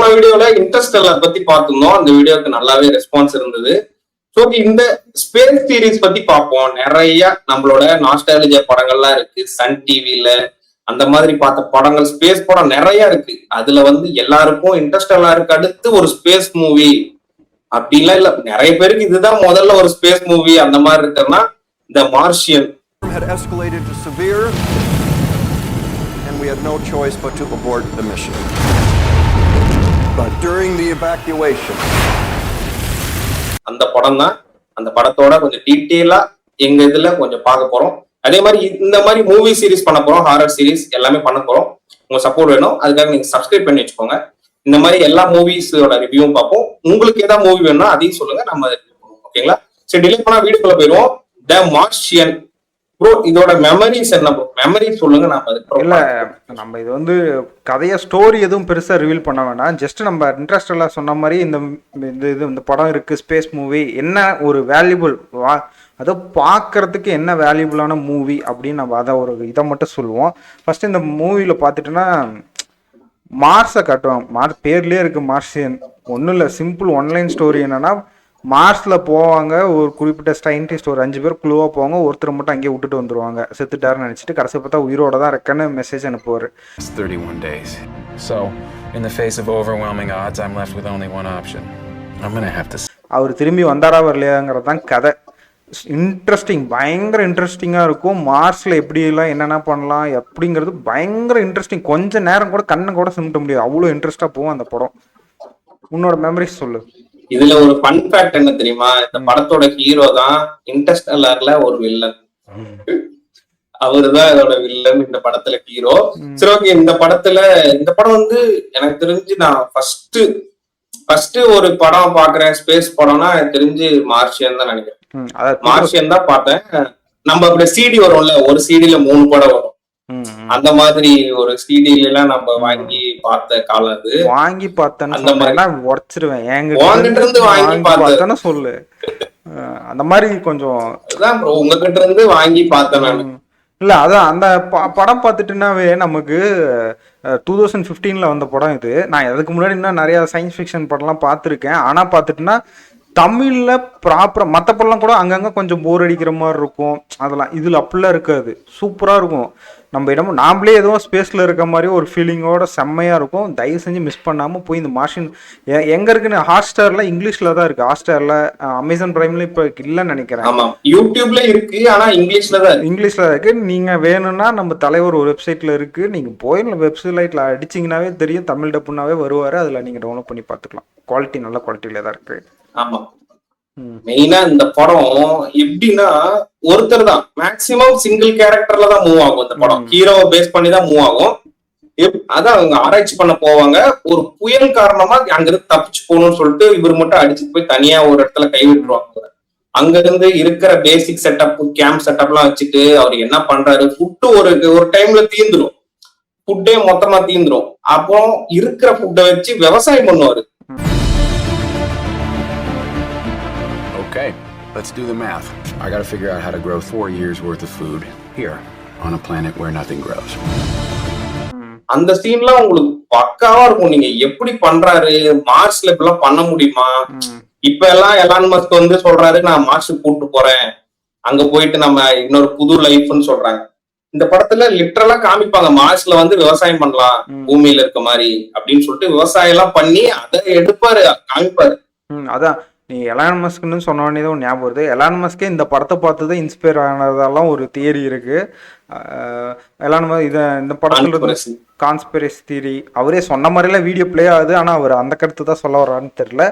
போன வீடியோல இன்டர்ஸ்டெல்லர் பத்தி பார்த்திருந்தோம். அந்த வீடியோக்கு நல்லாவே ரெஸ்பான்ஸ் இருந்தது. ஸோ இந்த ஸ்பேஸ் சீரிஸ் பத்தி பார்ப்போம். நிறைய நம்மளோட நாஸ்டாலஜியா படங்கள்லாம் இருக்கு. சன் டிவில அந்த மாதிரி பார்த்த படங்கள், ஸ்பேஸ் படம் நிறைய இருக்கு. அதுல வந்து எல்லாருக்கும் இன்டர்ஸ்டெல்லருக்கு அடுத்து ஒரு ஸ்பேஸ் மூவி அப்படின்லாம் இல்ல. நிறைய பேருக்கு இதுதான் முதல்ல ஒரு ஸ்பேஸ் மூவி அந்த மாதிரி இருக்குன்னா இந்த Martian. We had no choice but to abort the mission. But during the evacuation, அந்த படம் தான். அந்த படத்தோட கொஞ்சம் டீட்டெயிலா எங்க இதுல கொஞ்சம் பார்க்க போறோம். அதே மாதிரி இந்த மாதிரி மூவி சீரிஸ் பண்ண போறோம், ஹாரர் சீரிஸ் எல்லாமே பண்ண போறோம். உங்க சப்போர்ட் வேணும், அதுக்காக நீங்க சப்ஸ்கிரைப் பண்ணி வச்சுக்கோங்க. இந்த மாதிரி எல்லா மூவிஸோட ரிவ்யூவும் பார்ப்போம். உங்களுக்கு ஏதாவது மூவி வேணும்னா அதையும் சொல்லுங்க, நம்ம ஓகேங்களா? சரி, டிலே பண்ணா வீடியோக்குள்ள போயிடுவோம். த மார்ஷியன் ப்ரோ, இதோட மெமரிஸ் என்ன ப்ரோ? மெமரி சொல்லுங்க. இல்ல, நம்ம இது வந்து கதைய ஸ்டோரி எதுவும் பெருசா ரிவீல் பண்ண வேண்டாம். ஜஸ்ட் நம்ம இன்ட்ரெஸ்டெல்லாம் சொன்ன மாதிரி இந்த படம் இருக்கு, ஸ்பேஸ் மூவி, என்ன ஒரு வேல்யூபிள், அதை பார்க்கறதுக்கு என்ன வேல்யூபிளான மூவி அப்படின்னு நம்ம அதை ஒரு இதை மட்டும் சொல்லுவோம். ஃபர்ஸ்ட் இந்த மூவியில் பார்த்துட்டோன்னா மார்ஸை காட்டுவாங்க. பேர்லேயே இருக்கு மார்ஷியன். ஒன்றும் இல்லை, சிம்பிள் ஒன்லைன் ஸ்டோரி. என்னன்னா மார்ஸில் போவாங்க, ஒரு குறிப்பிட்ட சயின்டிஸ்ட் ஒரு 5 பேர் குழுவாக போவாங்க, ஒருத்தர் மட்டும் அங்கேயே விட்டுட்டு வந்துருவாங்க, செத்துட்டாருன்னு நினச்சிட்டு. கடைசி பார்த்தா உயிரோட தான் இருக்கன்னு மெசேஜ் அனுப்புவார். 31 days. So, in the face of overwhelming odds, I'm left with only one option. I'm going to have to. அவர் திரும்பி வந்தாரா வரலையாங்கிறது தான் கதை. இன்ட்ரெஸ்டிங், பயங்கர இன்ட்ரெஸ்டிங்காக இருக்கும். மார்ஸில் எப்படியெல்லாம் என்னென்ன பண்ணலாம் அப்படிங்கிறது பயங்கர இன்ட்ரெஸ்டிங். கொஞ்சம் நேரம் கூட கண்ணை கூட சிமிட்ட முடியாது, அவ்வளோ இன்ட்ரெஸ்டாக போகும் அந்த படம். உன்னோட மெமரிஸ் சொல்லு. இதுல ஒரு ஃபன் ஃபேக்ட் என்ன தெரியுமா? இந்த படத்தோட ஹீரோ தான் இன்டர்ஸ்டெல்லர்ல ஒரு வில்லன். அவருதான் இதோட வில்லன், இந்த படத்துல ஹீரோ. சரி, ஓகே. இந்த படம் வந்து எனக்கு தெரிஞ்சு நான் ஃபர்ஸ்ட் ஒரு படம் பாக்குறேன், ஸ்பேஸ் படம்னா எனக்கு தெரிஞ்சு மார்ஷியன் தான் நினைக்கிறேன். மார்ஷியன் தான் பார்த்தேன். நம்ம அப்படி சிடி வரும்ல, ஒரு சிடில 3 படம் வரும். அந்த மாதிரி ஒரு சிடில எல்லாம் நம்ம வாங்கி பார்த்த காலம் அது. வாங்கி பார்த்தேன்னு அந்த மாதிரி உடைச்சிருவேன். உங்ககிட்ட இருந்து வாங்கி பார்த்தேன்னு சொல்லு. அந்த மாதிரி கொஞ்சம் உங்ககிட்ட இருந்து வாங்கி பார்த்தேன். இல்ல, அதான் அந்த படம் பார்த்துட்டுனாவே நமக்கு 2015 வந்த படம் இது. நான் அதுக்கு முன்னாடி இன்னும் நிறைய சயின்ஸ் ஃபிக்ஷன் படம்லாம் பார்த்துருக்கேன். ஆனா பார்த்துட்டுன்னா தமிழ்ல ப்ராப்பரா, மற்ற படம்லாம் கூட அங்கங்க கொஞ்சம் போர் அடிக்கிற மாதிரி இருக்கும். அதெல்லாம் இதுல அப்படிலாம் இருக்காது, சூப்பரா இருக்கும். நம்ம இடமோ நாமளே எதுவும் ஸ்பேஸ்ல இருக்க மாதிரி ஒரு ஃபீலிங்கோட செம்மையா இருக்கும். தயவு செஞ்சு மிஸ் பண்ணாம போய் இந்த மார்ஷியன் எங்க இருக்குன்னு ஹாட்ஸ்டார்ல இங்கிலீஷ்ல தான் இருக்கு. ஹாட்ஸ்டார்ல, அமேசான் பிரைம்ல இப்ப இல்லைன்னு நினைக்கிறேன். யூடியூப்ல இருக்கு, ஆனா இங்கிலீஷ்ல தான் இருக்கு. நீங்க வேணும்னா நம்ம தலைவர் ஒரு வெப்சைட்ல இருக்கு, நீங்க போய் வெப்சைட்ல அடிச்சிங்கனாவே தெரியும், தமிழ் டப்புனாவே வருவாரு. அதுல நீங்க டவுன்லோட் பண்ணி பார்த்துக்கலாம். குவாலிட்டி நல்ல குவாலிட்டியில தான் இருக்கு. ஆமா, மெயினா இந்த படம் எப்படின்னா ஒருத்தர் தான் மேக்சிமம் சிங்கிள் கேரக்டர்ல தான் மூவ் ஆகும். இந்த படம் ஹீரோவை பேஸ் பண்ணி தான் மூவ் ஆகும். அதான் அவங்க ஆராய்ச்சி பண்ண போவாங்க. ஒரு புயல் காரணமா அங்கிருந்து தப்பிச்சு போகணும்னு சொல்லிட்டு இவர் மட்டும் அடிச்சு போய் தனியா ஒரு இடத்துல கைவிட்டுருவாங்க. அங்க இருந்து இருக்கிற பேசிக் செட்டப், கேம்ப் செட்டப் எல்லாம் வச்சுட்டு அவர் என்ன பண்றாரு, ஃபுட்டு ஒரு டைம்ல தீந்துரும், ஃபுட்டே மொத்தமா தீந்துரும். அப்போ இருக்கிற ஃபுட்டை வச்சு விவசாயம் பண்ணுவாரு. Okay, let's do the math. I gotta figure out how to grow 4 years worth of food here on a planet where nothing grows. அந்த சீன்லாம் உங்களுக்கு பக்காவா இருக்கும். நீங்க எப்படி பண்றாரு, மார்ஸ்ல இப்பெல்லாம் பண்ண முடியுமா? இப்ப எல்லாம் எலான் மஸ்க் வந்து சொல்றாரு, நான் மார்ஸுக்கு கூட்டு போறேன், அங்க போயிட்டு நம்ம இன்னொரு புது லைஃப்னு சொல்றாங்க. இந்த படத்துல லிட்டரலா காமிப்பாங்க, மார்ஸ்ல வந்து விவசாயம் பண்ணலாம் பூமியில இருக்க மாதிரி அப்படின்னு சொல்லிட்டு விவசாயம் எல்லாம் பண்ணி அதை எடுப்பாரு, காமிப்பாரு. அதான் நீ எலான் மஸ்க்னு சொன்ன உடனே தான் ஞாபகம் வருது. எலான் மஸ்கே இந்த படத்தை பார்த்து தான் இன்ஸ்பயர் ஆனதெல்லாம் ஒரு தியரி இருக்கு. எலான் இந்த படத்துல கான்ஸ்பிரசி தியரி அவரே சொன்ன மாதிரிலாம் வீடியோ பிளே ஆகுது. ஆனால் அவர் அந்த கருத்து தான் சொல்ல வர்றான்னு தெரியல.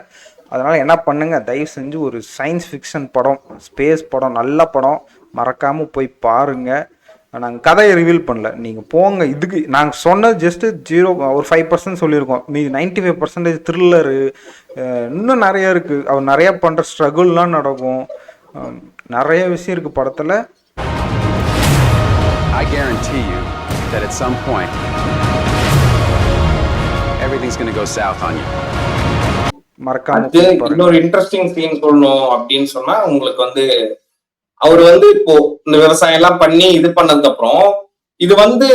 அதனால என்ன பண்ணுங்க, தயவு செஞ்சு ஒரு சயின்ஸ் ஃபிக்ஷன் படம், ஸ்பேஸ் படம், நல்ல படம், மறக்காம போய் பாருங்க. நாங்கள் கதையை ரிவீல் பண்ணல, நீங்கள் போங்க. இதுக்கு நாங்கள் சொன்னது ஜஸ்ட்டு ஒரு 5% சொல்லியிருக்கோம். மீது 95% த்ரில்லரு இன்னும் நிறைய இருக்குது. அவர் நிறையா பண்ணுற ஸ்ட்ரகுல்லாம் நடக்கும், நிறைய விஷயம் இருக்குது படத்தில். I guarantee you that at some point everything's going to go south on you. மறக்காம இன்னொரு இன்ட்ரெஸ்டிங் சீன் சொல்லணும் அப்படின்னு சொன்னா, உங்களுக்கு வந்து அவர் வந்து இப்போ இந்த விவசாயம் எல்லாம் பண்ணி இது பண்ணதுக்கு அப்புறம் இது வந்து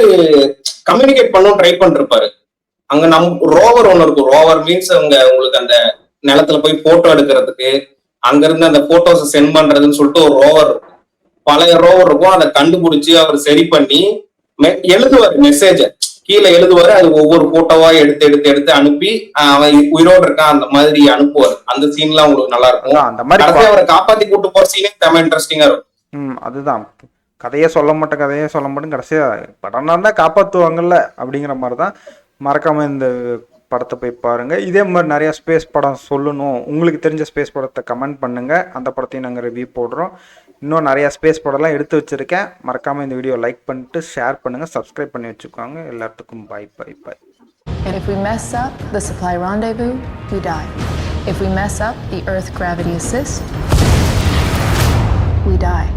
கம்யூனிகேட் பண்ண ட்ரை பண்ணிருப்பாரு. அங்க ரோவர் ஒண்ணு இருக்கும். ரோவர் மீன்ஸ் அங்க உங்களுக்கு அந்த நிலத்துல போய் போட்டோ எடுக்கிறதுக்கு, அங்க இருந்து அந்த போட்டோஸை சென்ட் பண்றதுன்னு சொல்லிட்டு ஒரு ரோவர் இருக்கும். பழைய ரோவர் இருக்கும். அதை கண்டுபிடிச்சு அவர் சரி பண்ணி எழுதுவார் மெசேஜ, கீழே எழுதுவாரு. அது ஒவ்வொரு போட்டோவா எடுத்து எடுத்து எடுத்து அனுப்பி அவன் உயிரோடு இருக்கான் அந்த மாதிரி அனுப்புவார். அந்த சீன்லாம் உங்களுக்கு நல்லா இருக்கும். அந்த மாதிரி அவரை காப்பாத்தி கூட்டு போற சீனே செம இன்ட்ரெஸ்டிங்கா இருக்கும். அதுதான் கதையே சொல்ல மாட்டேன் கடைசியா படம் தான் காப்பாற்றுவாங்கல்ல அப்படிங்கிற மாதிரி தான். மறக்காம இந்த படத்தை போய் பாருங்க. இதே மாதிரி நிறைய ஸ்பேஸ் படம் சொல்லணும், உங்களுக்கு தெரிஞ்ச ஸ்பேஸ் படத்தை கமெண்ட் பண்ணுங்க, அந்த படத்தையும் நாங்கள் ரிவ்யூ போடுறோம். இன்னும் நிறைய ஸ்பேஸ் படம்லாம் எடுத்து வச்சிருக்கேன். மறக்காம இந்த வீடியோ லைக் பண்ணிட்டு ஷேர் பண்ணுங்க, சப்ஸ்கிரைப் பண்ணி வச்சுக்கோங்க. எல்லாத்துக்கும் bye bye bye. If we mess up the supply rendezvous, we die. If we mess up the Earth gravity assist, we die.